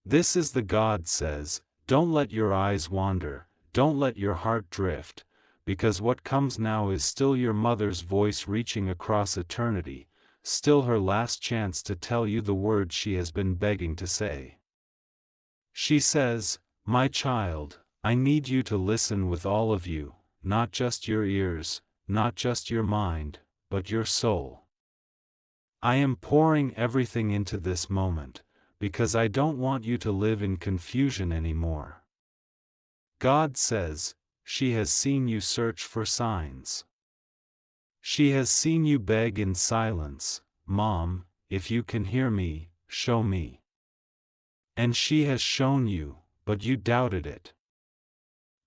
This is the God says, don't let your eyes wander, don't let your heart drift, because what comes now is still your mother's voice reaching across eternity, still her last chance to tell you the words she has been begging to say. She says, my child, I need you to listen with all of you, not just your ears, not just your mind, but your soul. I am pouring everything into this moment, because I don't want you to live in confusion anymore. God says, she has seen you search for signs. She has seen you beg in silence, Mom, if you can hear me, show me. And she has shown you, but you doubted it.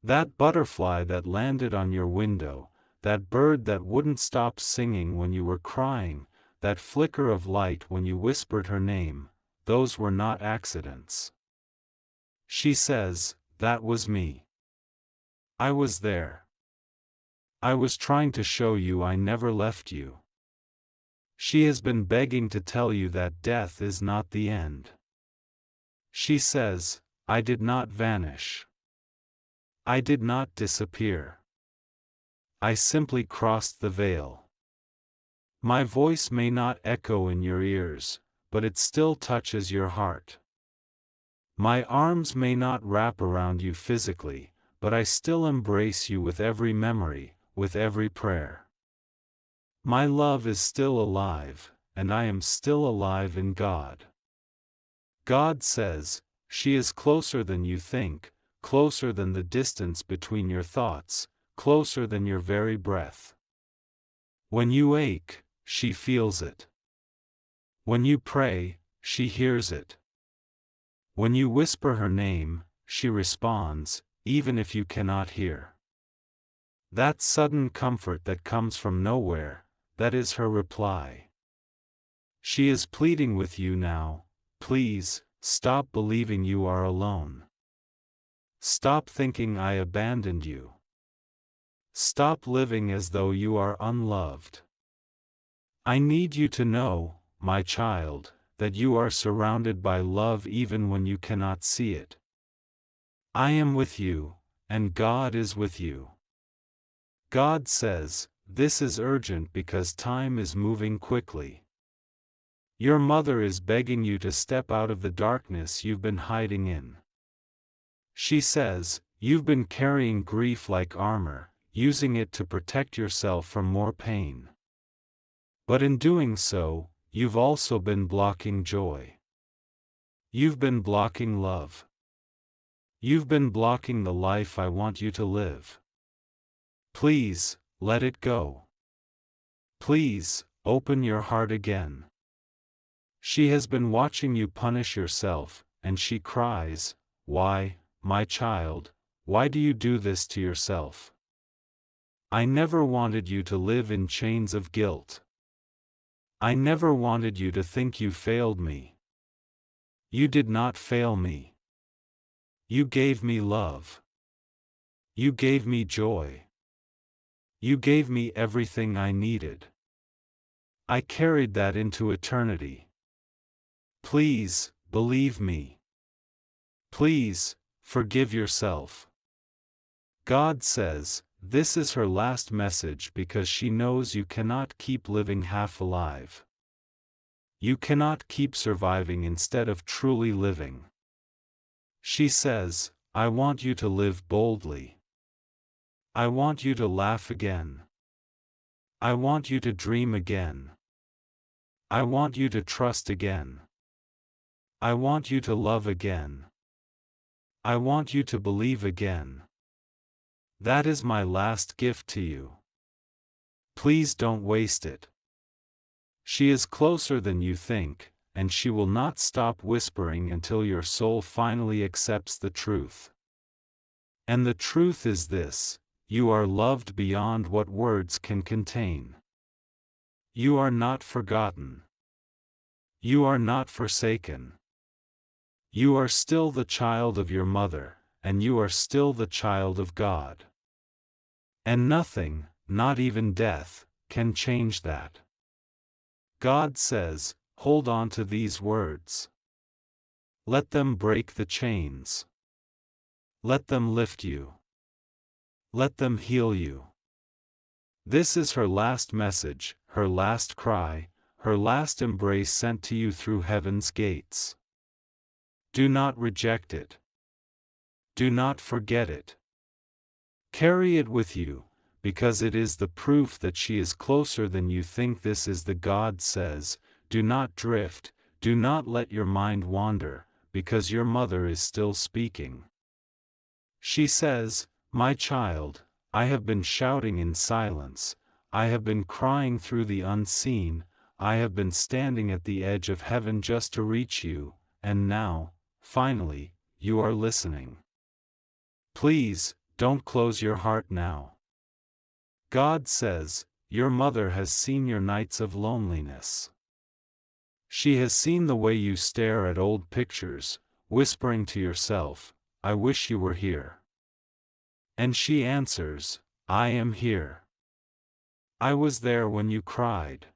That butterfly that landed on your window, that bird that wouldn't stop singing when you were crying, that flicker of light when you whispered her name, those were not accidents. She says, that was me. I was there. I was trying to show you I never left you. She has been begging to tell you that death is not the end. She says, I did not vanish. I did not disappear. I simply crossed the veil. My voice may not echo in your ears, but it still touches your heart. My arms may not wrap around you physically, but I still embrace you with every memory, with every prayer. My love is still alive, and I am still alive in God. God says, she is closer than you think, closer than the distance between your thoughts, closer than your very breath. When you ache, she feels it. When you pray, she hears it. When you whisper her name, she responds, even if you cannot hear. That sudden comfort that comes from nowhere, that is her reply. She is pleading with you now, please, stop believing you are alone. Stop thinking I abandoned you. Stop living as though you are unloved. I need you to know, my child, that you are surrounded by love even when you cannot see it. I am with you, and God is with you. God says, this is urgent because time is moving quickly. Your mother is begging you to step out of the darkness you've been hiding in. She says, you've been carrying grief like armor, using it to protect yourself from more pain. But in doing so, you've also been blocking joy. You've been blocking love. You've been blocking the life I want you to live. Please, let it go. Please, open your heart again. She has been watching you punish yourself, and she cries, why, my child, why do you do this to yourself? I never wanted you to live in chains of guilt. I never wanted you to think you failed me. You did not fail me. You gave me love. You gave me joy. You gave me everything I needed. I carried that into eternity. Please, believe me. Please, forgive yourself. God says, this is her last message because she knows you cannot keep living half alive. You cannot keep surviving instead of truly living. She says, I want you to live boldly. I want you to laugh again. I want you to dream again. I want you to trust again. I want you to love again. I want you to believe again. That is my last gift to you. Please don't waste it. She is closer than you think, and she will not stop whispering until your soul finally accepts the truth. And the truth is this: you are loved beyond what words can contain. You are not forgotten. You are not forsaken. You are still the child of your mother, and you are still the child of God. And nothing, not even death, can change that. God says, hold on to these words. Let them break the chains. Let them lift you. Let them heal you. This is her last message, her last cry, her last embrace sent to you through heaven's gates. Do not reject it. Do not forget it. Carry it with you, because it is the proof that she is closer than you think. This is the God says, do not drift, do not let your mind wander, because your mother is still speaking. She says, my child, I have been shouting in silence, I have been crying through the unseen, I have been standing at the edge of heaven just to reach you, and now, finally, you are listening. Please, don't close your heart now. God says, your mother has seen your nights of loneliness. She has seen the way you stare at old pictures, whispering to yourself, I wish you were here. And she answers, I am here. I was there when you cried.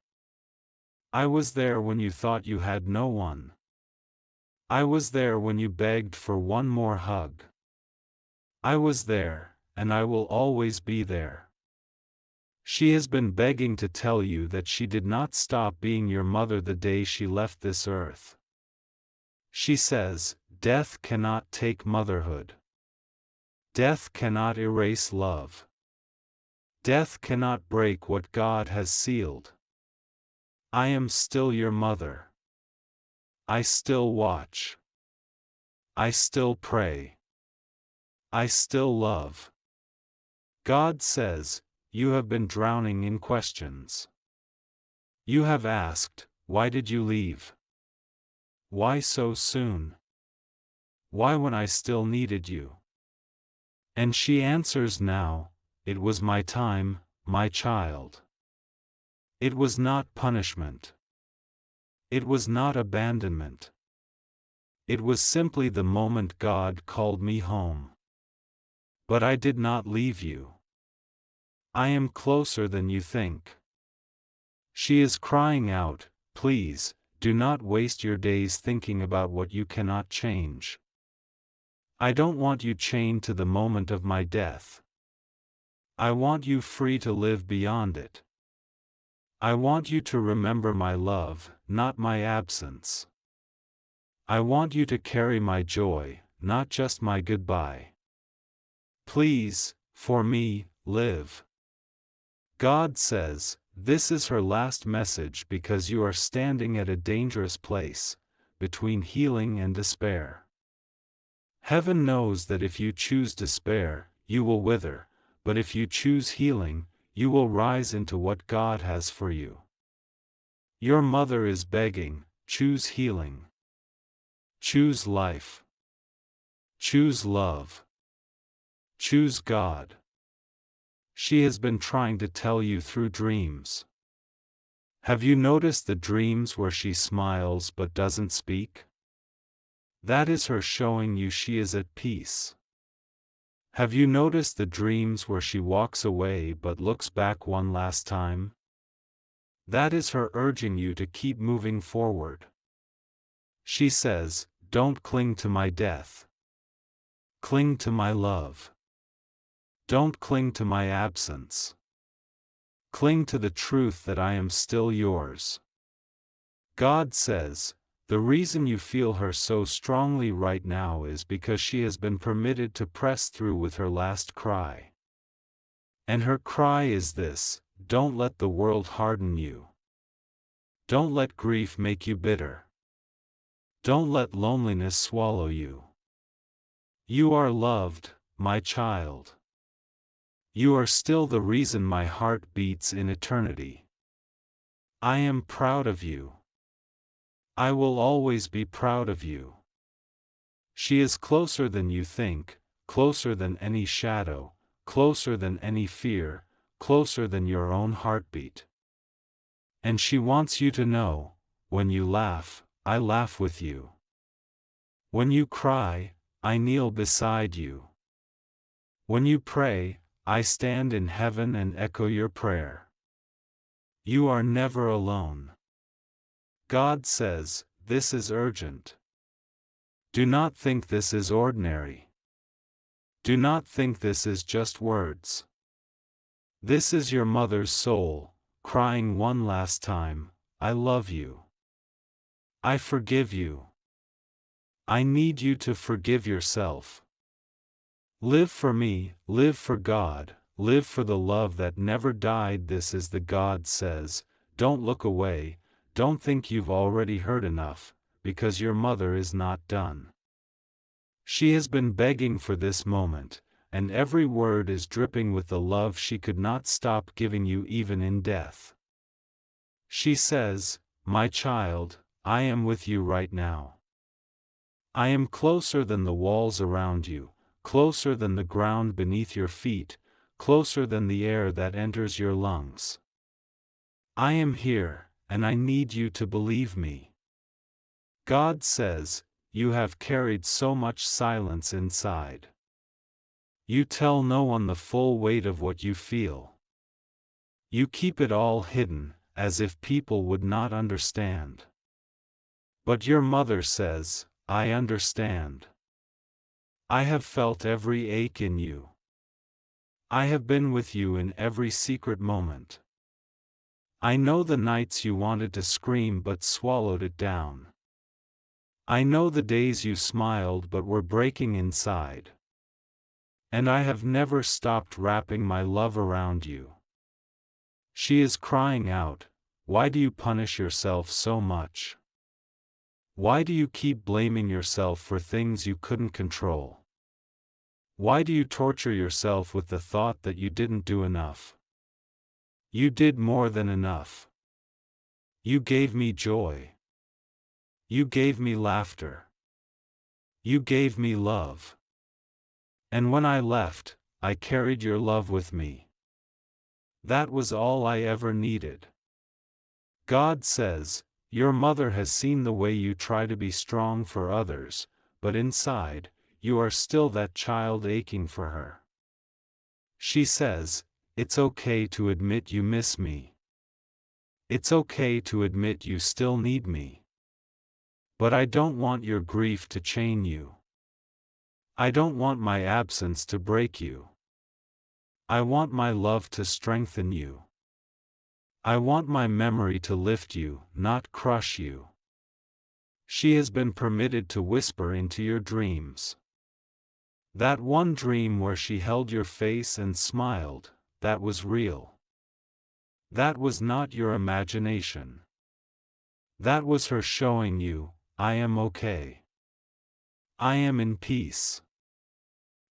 I was there when you thought you had no one. I was there when you begged for one more hug. I was there, and I will always be there. She has been begging to tell you that she did not stop being your mother the day she left this earth. She says, death cannot take motherhood. Death cannot erase love. Death cannot break what God has sealed. I am still your mother. I still watch. I still pray. I still love. God says, you have been drowning in questions. You have asked, why did you leave? Why so soon? Why when I still needed you? And she answers now, it was my time, my child. It was not punishment. It was not abandonment. It was simply the moment God called me home. But I did not leave you. I am closer than you think. She is crying out, please, do not waste your days thinking about what you cannot change. I don't want you chained to the moment of my death. I want you free to live beyond it. I want you to remember my love, not my absence. I want you to carry my joy, not just my goodbye. Please, for me, live. God says, this is her last message because you are standing at a dangerous place, between healing and despair. Heaven knows that if you choose despair, you will wither, but if you choose healing, you will rise into what God has for you. Your mother is begging, choose healing. Choose life. Choose love. Choose God. She has been trying to tell you through dreams. Have you noticed the dreams where she smiles but doesn't speak? That is her showing you she is at peace. Have you noticed the dreams where she walks away but looks back one last time? That is her urging you to keep moving forward. She says, don't cling to my death. Cling to my love. Don't cling to my absence. Cling to the truth that I am still yours. God says, the reason you feel her so strongly right now is because she has been permitted to press through with her last cry. And her cry is this, don't let the world harden you. Don't let grief make you bitter. Don't let loneliness swallow you. You are loved, my child. You are still the reason my heart beats in eternity. I am proud of you. I will always be proud of you. She is closer than you think, closer than any shadow, closer than any fear, closer than your own heartbeat. And she wants you to know, when you laugh, I laugh with you. When you cry, I kneel beside you. When you pray, I stand in heaven and echo your prayer. You are never alone. God says, this is urgent. Do not think this is ordinary. Do not think this is just words. This is your mother's soul, crying one last time, I love you. I forgive you. I need you to forgive yourself. Live for me, live for God, live for the love that never died. This is the God says, don't look away, don't think you've already heard enough, because your mother is not done. She has been begging for this moment, and every word is dripping with the love she could not stop giving you even in death. She says, my child, I am with you right now. I am closer than the walls around you, closer than the ground beneath your feet, closer than the air that enters your lungs. I am here, and I need you to believe me. God says, you have carried so much silence inside. You tell no one the full weight of what you feel. You keep it all hidden, as if people would not understand. But your mother says, I understand. I have felt every ache in you. I have been with you in every secret moment. I know the nights you wanted to scream but swallowed it down. I know the days you smiled but were breaking inside. And I have never stopped wrapping my love around you. She is crying out, why do you punish yourself so much? Why do you keep blaming yourself for things you couldn't control? Why do you torture yourself with the thought that you didn't do enough? You did more than enough. You gave me joy. You gave me laughter. You gave me love. And when I left, I carried your love with me. That was all I ever needed. God says, your mother has seen the way you try to be strong for others, but inside, you are still that child aching for her. She says, it's okay to admit you miss me. It's okay to admit you still need me. But I don't want your grief to chain you. I don't want my absence to break you. I want my love to strengthen you. I want my memory to lift you, not crush you. She has been permitted to whisper into your dreams. That one dream where she held your face and smiled, that was real. That was not your imagination. That was her showing you, I am okay. I am in peace.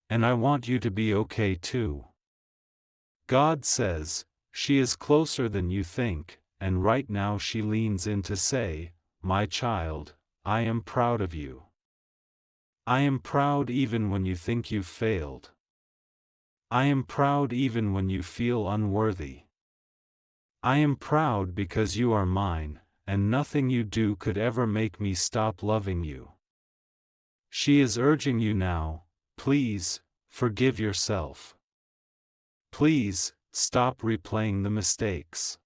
And I want you to be okay too. God says, she is closer than you think, and right now she leans in to say, my child, I am proud of you. I am proud even when you think you've failed. I am proud even when you feel unworthy. I am proud because you are mine, and nothing you do could ever make me stop loving you. She is urging you now, please, forgive yourself. Please, stop replaying the mistakes.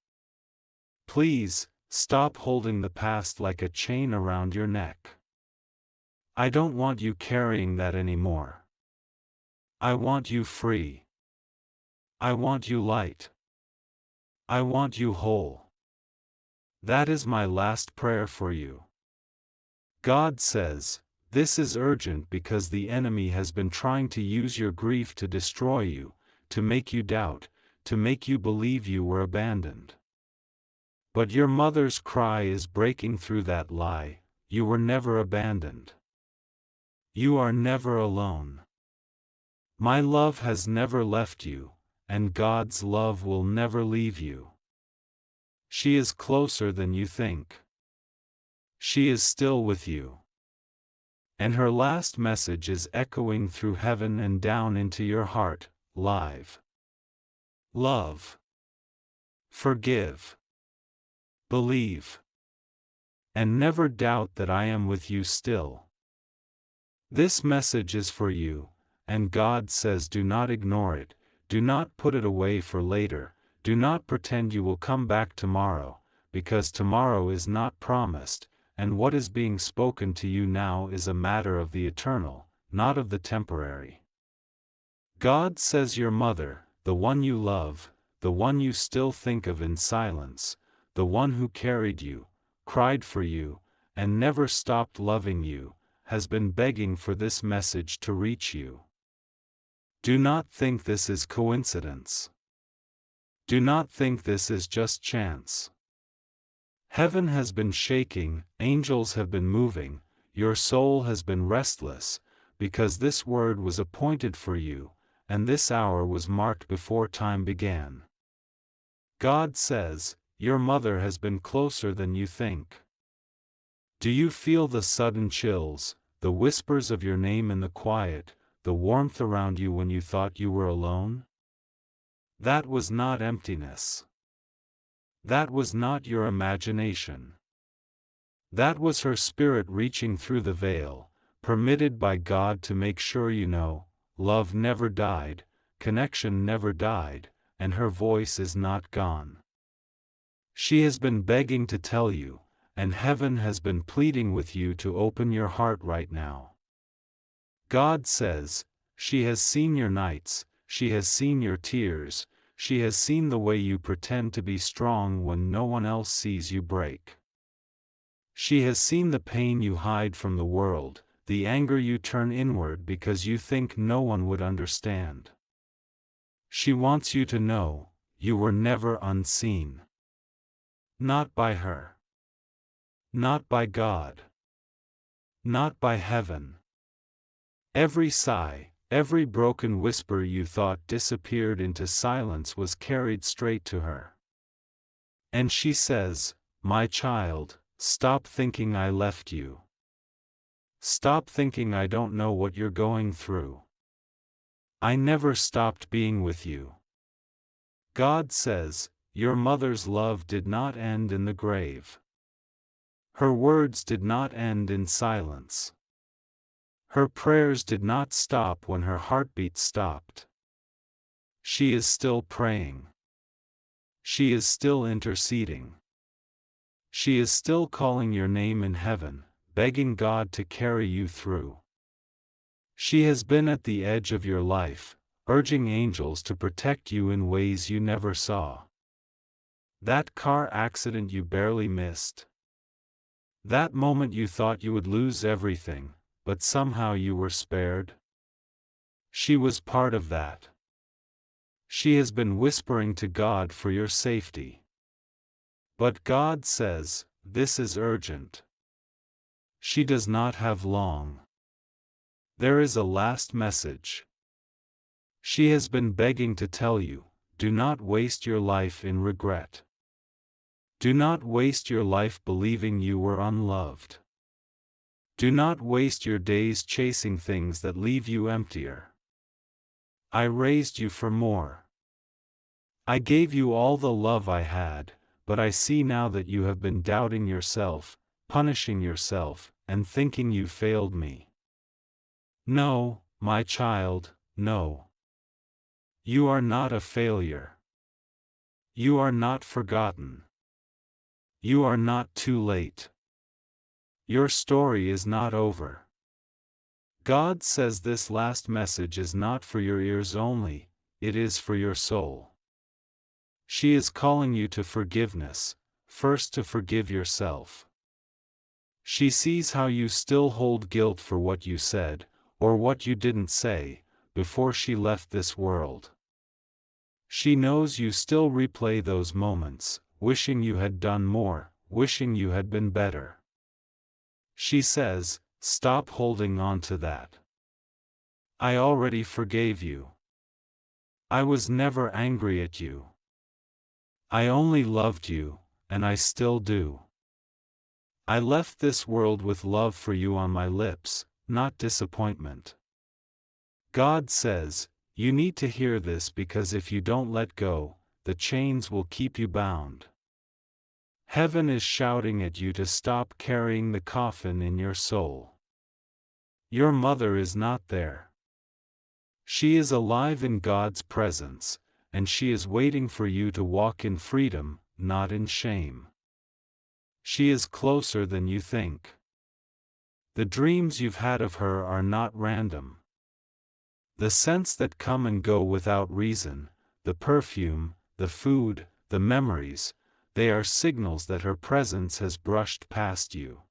Please, stop holding the past like a chain around your neck. I don't want you carrying that anymore. I want you free. I want you light. I want you whole. That is my last prayer for you. God says, this is urgent because the enemy has been trying to use your grief to destroy you, to make you doubt, to make you believe you were abandoned. But your mother's cry is breaking through that lie, you were never abandoned. You are never alone. My love has never left you, and God's love will never leave you. She is closer than you think. She is still with you. And her last message is echoing through heaven and down into your heart, live. Love. Forgive. Believe. And never doubt that I am with you still. This message is for you, and God says do not ignore it, do not put it away for later, do not pretend you will come back tomorrow, because tomorrow is not promised, and what is being spoken to you now is a matter of the eternal, not of the temporary. God says your mother, the one you love, the one you still think of in silence, the one who carried you, cried for you, and never stopped loving you, has been begging for this message to reach you. Do not think this is coincidence. Do not think this is just chance. Heaven has been shaking, angels have been moving, your soul has been restless, because this word was appointed for you, and this hour was marked before time began. God says, your mother has been closer than you think. Do you feel the sudden chills, the whispers of your name in the quiet, the warmth around you when you thought you were alone? That was not emptiness. That was not your imagination. That was her spirit reaching through the veil, permitted by God to make sure you know, love never died, connection never died, and her voice is not gone. She has been begging to tell you, and heaven has been pleading with you to open your heart right now. God says, she has seen your nights, she has seen your tears, she has seen the way you pretend to be strong when no one else sees you break. She has seen the pain you hide from the world, the anger you turn inward because you think no one would understand. She wants you to know, you were never unseen. Not by her. Not by God. Not by heaven. Every sigh, every broken whisper you thought disappeared into silence was carried straight to her. And she says, my child, stop thinking I left you. Stop thinking I don't know what you're going through. I never stopped being with you. God says, your mother's love did not end in the grave. Her words did not end in silence. Her prayers did not stop when her heartbeat stopped. She is still praying. She is still interceding. She is still calling your name in heaven, begging God to carry you through. She has been at the edge of your life, urging angels to protect you in ways you never saw. That car accident you barely missed. That moment you thought you would lose everything, but somehow you were spared. She was part of that. She has been whispering to God for your safety. But God says, this is urgent. She does not have long. There is a last message. She has been begging to tell you, do not waste your life in regret. Do not waste your life believing you were unloved. Do not waste your days chasing things that leave you emptier. I raised you for more. I gave you all the love I had, but I see now that you have been doubting yourself, punishing yourself, and thinking you failed me. No, my child, no. You are not a failure. You are not forgotten. You are not too late. Your story is not over. God says this last message is not for your ears only, it is for your soul. She is calling you to forgiveness, first to forgive yourself. She sees how you still hold guilt for what you said, or what you didn't say, before she left this world. She knows you still replay those moments, wishing you had done more, wishing you had been better. She says, stop holding on to that. I already forgave you. I was never angry at you. I only loved you, and I still do. I left this world with love for you on my lips, not disappointment. God says, you need to hear this because if you don't let go, the chains will keep you bound. Heaven is shouting at you to stop carrying the coffin in your soul. Your mother is not there. She is alive in God's presence, and she is waiting for you to walk in freedom, not in shame. She is closer than you think. The dreams you've had of her are not random. The scents that come and go without reason, the perfume, the food, the memories, they are signals that her presence has brushed past you.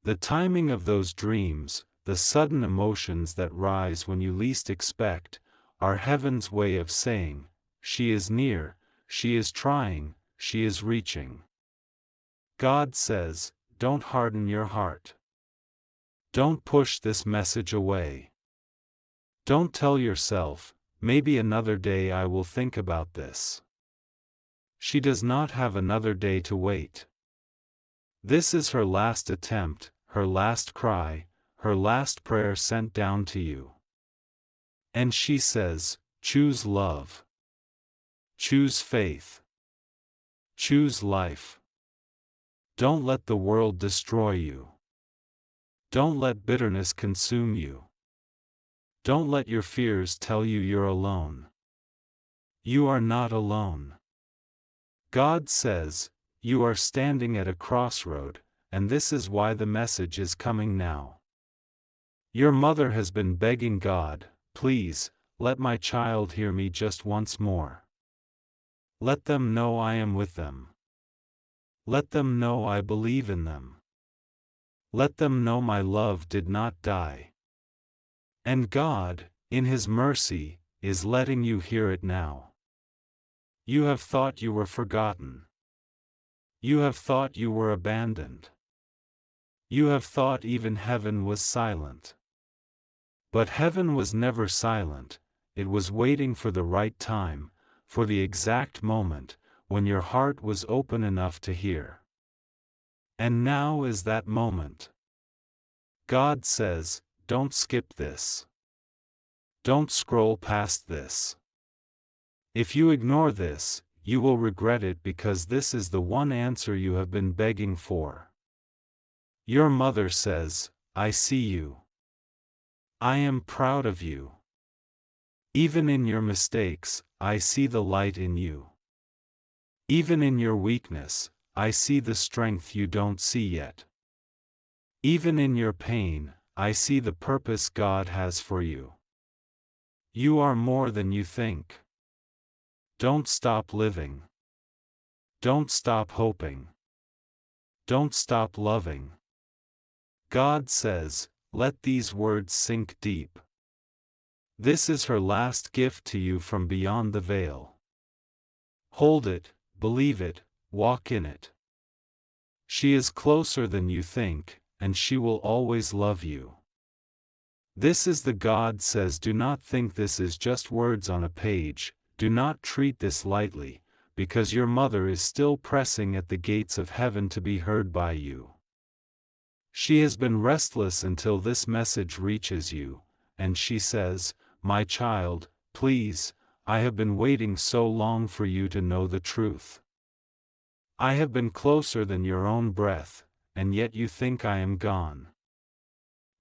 The timing of those dreams, the sudden emotions that rise when you least expect, are heaven's way of saying, she is near, she is trying, she is reaching. God says, don't harden your heart. Don't push this message away. Don't tell yourself, maybe another day I will think about this. She does not have another day to wait. This is her last attempt, her last cry, her last prayer sent down to you. And she says, choose love. Choose faith. Choose life. Don't let the world destroy you. Don't let bitterness consume you. Don't let your fears tell you you're alone. You are not alone. God says, you are standing at a crossroad, and this is why the message is coming now. Your mother has been begging God, please, let my child hear me just once more. Let them know I am with them. Let them know I believe in them. Let them know my love did not die. And God, in His mercy, is letting you hear it now. You have thought you were forgotten. You have thought you were abandoned. You have thought even heaven was silent. But heaven was never silent, it was waiting for the right time, for the exact moment, when your heart was open enough to hear. And now is that moment. God says, don't skip this. Don't scroll past this. If you ignore this, you will regret it because this is the one answer you have been begging for. Your mother says, I see you. I am proud of you. Even in your mistakes, I see the light in you. Even in your weakness, I see the strength you don't see yet. Even in your pain, I see the purpose God has for you. You are more than you think. Don't stop living. Don't stop hoping. Don't stop loving. God says, let these words sink deep. This is her last gift to you from beyond the veil. Hold it, believe it, walk in it. She is closer than you think, and she will always love you. This is the God says, do not think this is just words on a page, do not treat this lightly, because your mother is still pressing at the gates of heaven to be heard by you. She has been restless until this message reaches you, and she says, my child, please, I have been waiting so long for you to know the truth. I have been closer than your own breath, and yet you think I am gone.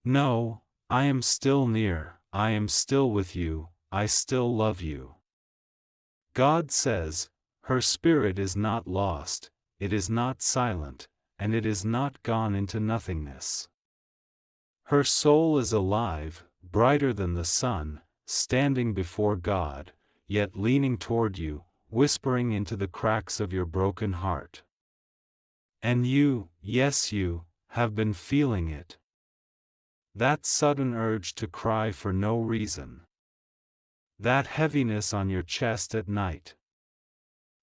No, I am still near, I am still with you, I still love you. God says, her spirit is not lost, it is not silent, and it is not gone into nothingness. Her soul is alive, brighter than the sun, standing before God, yet leaning toward you, whispering into the cracks of your broken heart. And you, yes you, have been feeling it. That sudden urge to cry for no reason. That heaviness on your chest at night.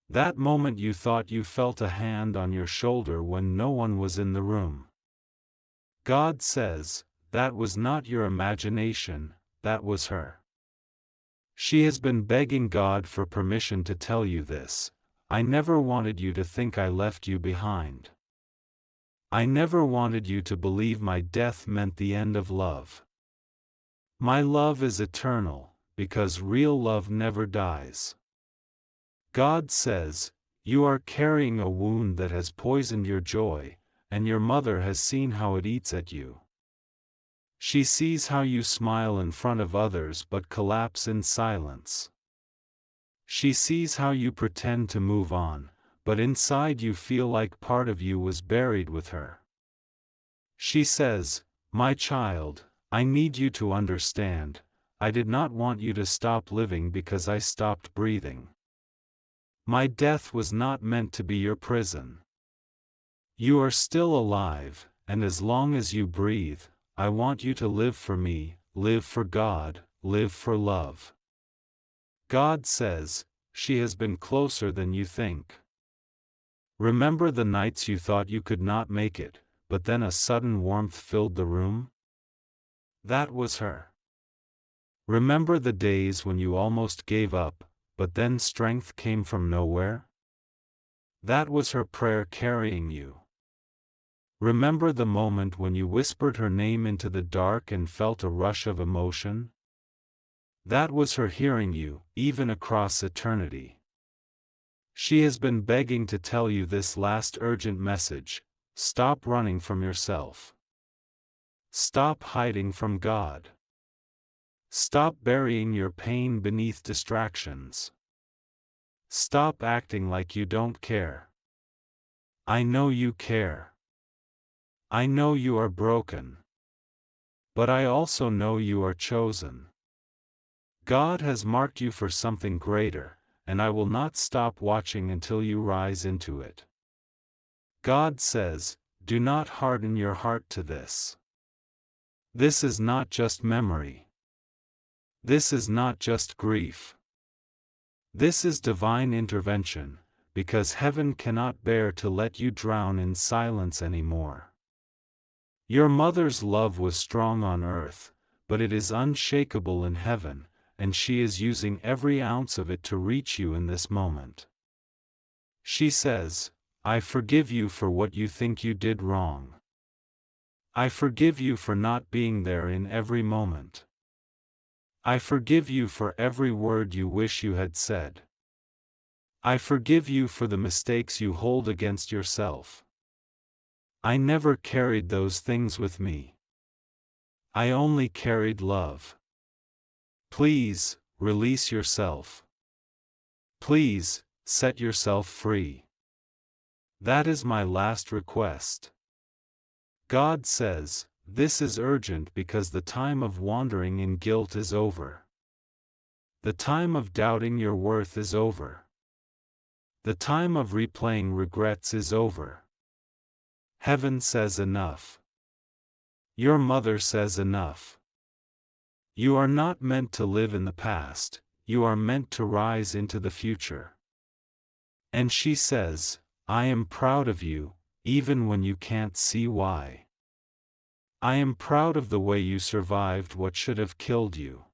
That moment you thought you felt a hand on your shoulder when no one was in the room. God says, that was not your imagination, that was her. She has been begging God for permission to tell you this. I never wanted you to think I left you behind. I never wanted you to believe my death meant the end of love. My love is eternal, because real love never dies. God says, you are carrying a wound that has poisoned your joy, and your mother has seen how it eats at you. She sees how you smile in front of others but collapse in silence. She sees how you pretend to move on, but inside you feel like part of you was buried with her. She says, "My child, I need you to understand, I did not want you to stop living because I stopped breathing. My death was not meant to be your prison. You are still alive, and as long as you breathe, I want you to live for me, live for God, live for love." God says, "She has been closer than you think." Remember the nights you thought you could not make it, but then a sudden warmth filled the room? That was her. Remember the days when you almost gave up, but then strength came from nowhere? That was her prayer carrying you. Remember the moment when you whispered her name into the dark and felt a rush of emotion? That was her hearing you, even across eternity. She has been begging to tell you this last urgent message: stop running from yourself. Stop hiding from God. Stop burying your pain beneath distractions. Stop acting like you don't care. I know you care. I know you are broken. But I also know you are chosen. God has marked you for something greater, and I will not stop watching until you rise into it. God says, do not harden your heart to this. This is not just memory. This is not just grief. This is divine intervention, because heaven cannot bear to let you drown in silence anymore. Your mother's love was strong on earth, but it is unshakable in heaven, and she is using every ounce of it to reach you in this moment. She says, I forgive you for what you think you did wrong. I forgive you for not being there in every moment. I forgive you for every word you wish you had said. I forgive you for the mistakes you hold against yourself. I never carried those things with me. I only carried love. Please, release yourself. Please, set yourself free. That is my last request. God says, this is urgent because the time of wandering in guilt is over. The time of doubting your worth is over. The time of replaying regrets is over. Heaven says enough. Your mother says enough. You are not meant to live in the past, you are meant to rise into the future. And she says, I am proud of you, even when you can't see why. I am proud of the way you survived what should have killed you.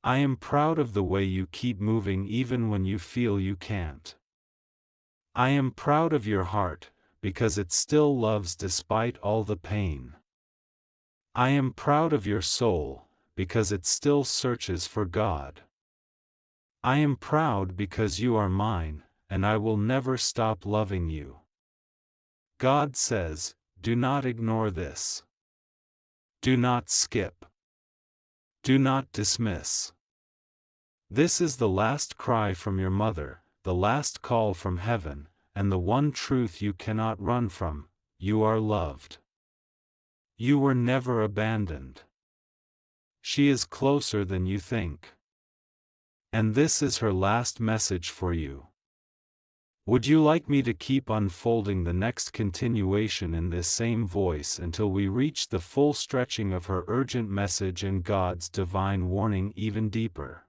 I am proud of the way you keep moving even when you feel you can't. I am proud of your heart, because it still loves despite all the pain. I am proud of your soul, because it still searches for God. I am proud because you are mine, and I will never stop loving you. God says, do not ignore this. Do not skip. Do not dismiss. This is the last cry from your mother, the last call from heaven, and the one truth you cannot run from: you are loved. You were never abandoned. She is closer than you think. And this is her last message for you. Would you like me to keep unfolding the next continuation in this same voice until we reach the full stretching of her urgent message and God's divine warning even deeper?